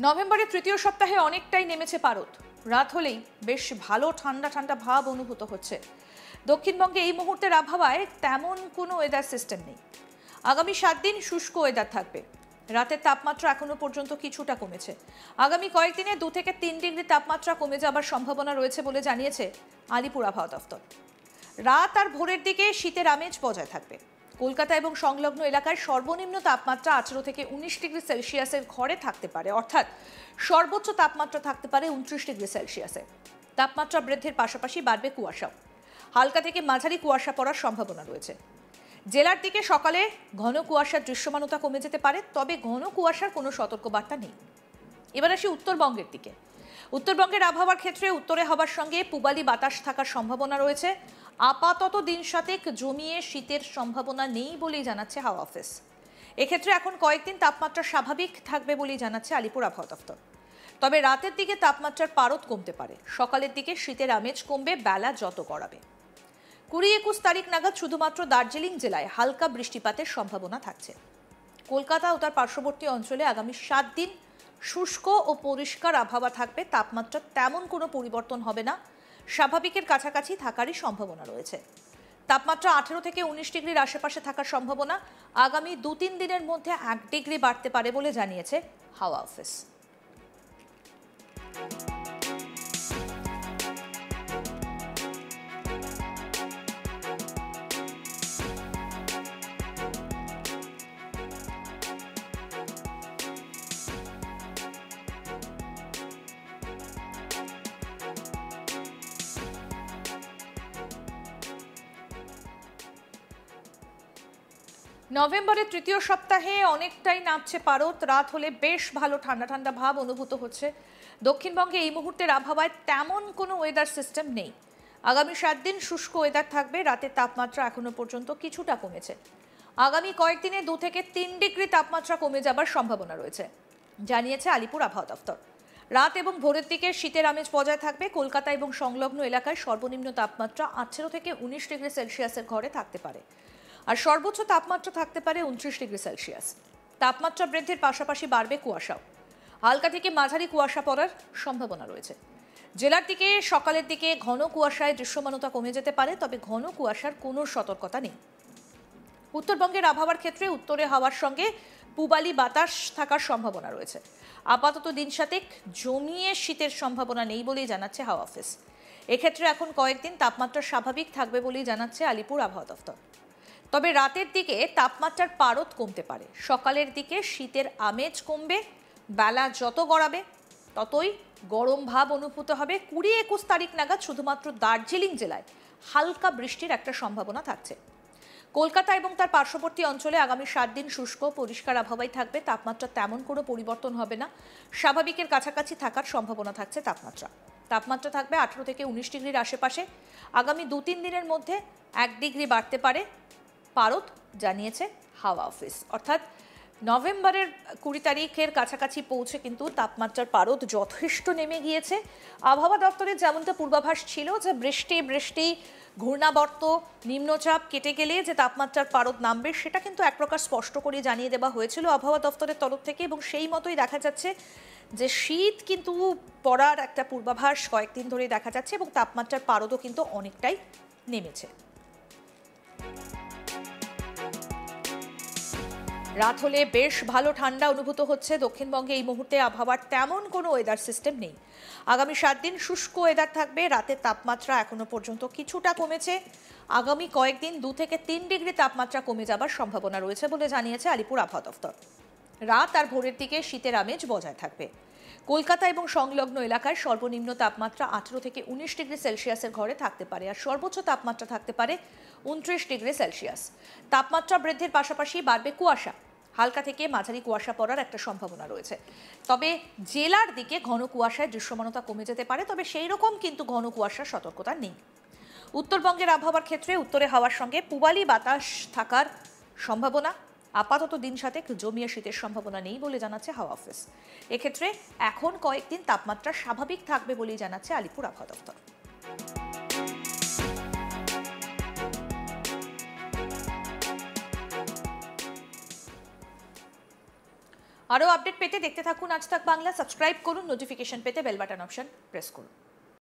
নভেম্বরের তৃতীয় সপ্তাহে অনেকটাই নেমেছে পারদ। রাত হলেই বেশ ভালো ঠান্ডা ঠান্ডা ভাব অনুভূত হচ্ছে। দক্ষিণবঙ্গে এই মুহূর্তের আবহাওয়ায় তেমন কোনো ওয়েদার সিস্টেম নেই। আগামী 7 দিন শুষ্ক ওয়েদার থাকবে। রাতের তাপমাত্রা এখনো পর্যন্ত কিছুটা কমেছে। আগামী কয়েকদিনে 2 থেকে 3 ডিগ্রি তাপমাত্রা কমে যাবার সম্ভাবনা রয়েছে বলে জানিয়েছে আলিপুর আবহাওয়া দফতর। রাত আর ভোরের দিকে শীতের আমেজ বজায় থাকবে। কলকাতা এবং সংলগ্ন এলাকায় সর্বনিম্ন তাপমাত্রা 18 থেকে 19 ডিগ্রি সেলসিয়াসের ঘরে থাকতে পারে, অর্থাৎ সর্বোচ্চ তাপমাত্রা থাকতে পারে 29 ডিগ্রি সেলসিয়াসে। তাপমাত্রা বৃদ্ধির পাশাপাশি বাড়বে কুয়াশাও। হালকা থেকে মাঝারি কুয়াশা পড়ার সম্ভাবনা রয়েছে। জেলার দিকে সকালে ঘন কুয়াশার দৃশ্যমানতা কমে যেতে পারে, তবে ঘন কুয়াশার কোনো সতর্কবার্তা নেই। এবার আসি উত্তরবঙ্গের দিকে। উত্তরবঙ্গের আবহাওয়ার ক্ষেত্রে উত্তরে হওয়ার সঙ্গে পূবালি বাতাস থাকার সম্ভাবনা রয়েছে। আপাতত দিন সাতেক জমিয়ে শীতের সম্ভাবনা নেই বলেই জানাচ্ছে হাওয়া অফিস। এক্ষেত্রে এখন কয়েকদিন তাপমাত্রা স্বাভাবিক থাকবে বলেই জানাচ্ছে আলিপুর আবহাওয়া দফতর। তবে রাতের দিকে তাপমাত্রার পারদ কমতে পারে। সকালের দিকে শীতের আমেজ কমবে বেলা যত গড়াবে। 20-21 তারিখ নাগাদ শুধুমাত্র দার্জিলিং জেলায় হালকা বৃষ্টিপাতের সম্ভাবনা থাকছে। কলকাতা ও তার পার্শ্ববর্তী অঞ্চলে আগামী 7 দিন শুষ্ক ও পরিষ্কার আবহাওয়া থাকবে। তাপমাত্রা তেমন কোনো পরিবর্তন হবে না, স্বাভাবিকের কাছাকাছি থাকারই সম্ভাবনা রয়েছে। তাপমাত্রা 18 থেকে 19 ডিগ্রির আশেপাশে থাকার সম্ভাবনা। আগামী 2-3 দিনের মধ্যে 1 ডিগ্রি বাড়তে পারে বলে জানিয়েছে হাওয়া অফিস। নভেম্বরের তৃতীয় সপ্তাহে অনেকটাই নামছে পারদ। রাত হলে বেশ ভালো ঠান্ডা ঠান্ডা ভাব অনুভূত হচ্ছে। দক্ষিণবঙ্গে এই মুহূর্তের আবহাওয়ায় তেমন কোনো ওয়েদার সিস্টেম নেই। আগামী 7 দিন শুষ্ক ওয়েদার থাকবে। রাতের তাপমাত্রা এখনো পর্যন্ত কিছুটা কমেছে। আগামী কয়েকদিনে 2 থেকে 3 ডিগ্রি তাপমাত্রা কমে যাবার সম্ভাবনা রয়েছে, জানিয়েছে আলিপুর আবহাওয়া দফতর। রাত এবং ভোরের দিকে শীতের আমেজ বজায় থাকবে। কলকাতা এবং সংলগ্ন এলাকায় সর্বনিম্ন তাপমাত্রা 18 থেকে 19 ডিগ্রি সেলসিয়াসের ঘরে থাকতে পারে, আর সর্বোচ্চ তাপমাত্রা থাকতে পারে 29 ডিগ্রি সেলসিয়াস। তাপমাত্রা বৃদ্ধির পাশাপাশি বাড়বে কুয়াশাও। হালকা থেকে মাঝারি কুয়াশা পড়ার সম্ভাবনা রয়েছে। জেলার দিকে সকালের দিকে ঘন কুয়াশায় দৃশ্যমানতা কমে যেতে পারে, তবে ঘন কুয়াশার কোনো সতর্কতা নেই। উত্তরবঙ্গের আবহাওয়ার ক্ষেত্রে উত্তরে হাওয়ার সঙ্গে পূবালি বাতাস থাকার সম্ভাবনা রয়েছে। আপাতত দিন সাতেক জমিয়ে শীতের সম্ভাবনা নেই বলেই জানাচ্ছে হাওয়া অফিস। এক্ষেত্রে এখন কয়েকদিন তাপমাত্রা স্বাভাবিক থাকবে বলেই জানাচ্ছে আলিপুর আবহাওয়া দফতর। তবে রাতের দিকে তাপমাত্রার পারদ কমতে পারে। সকালের দিকে শীতের আমেজ কমবে। বেলা যত গড়াবে ততই গরম ভাব অনুভূত হবে। 20-21 তারিখ নাগাদ শুধুমাত্র দার্জিলিং জেলায় হালকা বৃষ্টির একটা সম্ভাবনা থাকছে। কলকাতা এবং তার পার্শ্ববর্তী অঞ্চলে আগামী 7 দিন শুষ্ক পরিষ্কার আবহাওয়াই থাকবে। তাপমাত্রা তেমন কোনো পরিবর্তন হবে না, স্বাভাবিকের কাছাকাছি থাকার সম্ভাবনা থাকছে। তাপমাত্রা থাকবে 18 থেকে 19 ডিগ্রির আশেপাশে। আগামী 2-3 দিনের মধ্যে 1 ডিগ্রি বাড়তে পারে পারদ, জানিয়েছে হাওয়া অফিস। অর্থাৎ নভেম্বরের 20 তারিখের কাছাকাছি পৌঁছে কিন্তু তাপমাত্রার পারদ যথেষ্ট নেমে গিয়েছে। আবহাওয়া দপ্তরের যেমনটা পূর্বাভাস ছিল যে বৃষ্টি ঘূর্ণাবর্ত নিম্নচাপ কেটে গেলে যে তাপমাত্রার পারদ নামবে, সেটা কিন্তু এক প্রকার স্পষ্ট করে জানিয়ে দেওয়া হয়েছিল আবহাওয়া দপ্তরের তরফ থেকে, এবং সেই মতোই দেখা যাচ্ছে যে শীত কিন্তু পড়ার একটা পূর্বাভাস কয়েকদিন ধরে দেখা যাচ্ছে, এবং তাপমাত্রার পারদও কিন্তু অনেকটাই নেমেছে। রাত হলে বেশ ভালো ঠান্ডা অনুভূত হচ্ছে। দক্ষিণবঙ্গে এই মুহূর্তে আবহাওয়ার তেমন কোনো ওয়েদার সিস্টেম নেই। আগামী 7 দিন শুষ্ক ওয়েদার থাকবে। রাতের তাপমাত্রা এখনো পর্যন্ত কিছুটা কমেছে। আগামী কয়েকদিন 2 থেকে 3 ডিগ্রি তাপমাত্রা কমে যাবার সম্ভাবনা রয়েছে বলে জানিয়েছে আলিপুর আবহাওয়া দফতর। রাত আর ভোরের দিকে শীতের আমেজ বজায় থাকবে। কলকাতা এবং সংলগ্ন এলাকায় সর্বনিম্ন তাপমাত্রা 18 থেকে 19 ডিগ্রি সেলসিয়াসের ঘরে থাকতে পারে, আর সর্বোচ্চ তাপমাত্রা থাকতে পারে 29 ডিগ্রি সেলসিয়াস। তাপমাত্রা বৃদ্ধির পাশাপাশি বাড়বে কুয়াশা। হালকা থেকে মাঝারি কুয়াশা পড়ার একটা সম্ভাবনা রয়েছে। তবে জেলার দিকে ঘন কুয়াশায় দৃশ্যমানতা কমে যেতে পারে, তবে সেই রকম কিন্তু ঘন কুয়াশার সতর্কতা নেই। উত্তরবঙ্গের আবহাওয়ার ক্ষেত্রে উত্তরে হাওয়ার সঙ্গে পূবালি বাতাস থাকার সম্ভাবনা। আপাতত দিন সাতেক জমিয়ে শীতের সম্ভাবনা নেই বলে জানাচ্ছে হাওয়া অফিস। এক্ষেত্রে এখন কয়েকদিন তাপমাত্রা স্বাভাবিক থাকবে বলেই জানাচ্ছে আলিপুর আবহাওয়া দফতর। আরও আপডেট পেতে দেখতে থাকুন আজ তাক বাংলা, সাবস্ক্রাইব করুন, নোটিফিকেশন পেতে বেল বাটন অপশন প্রেস করুন।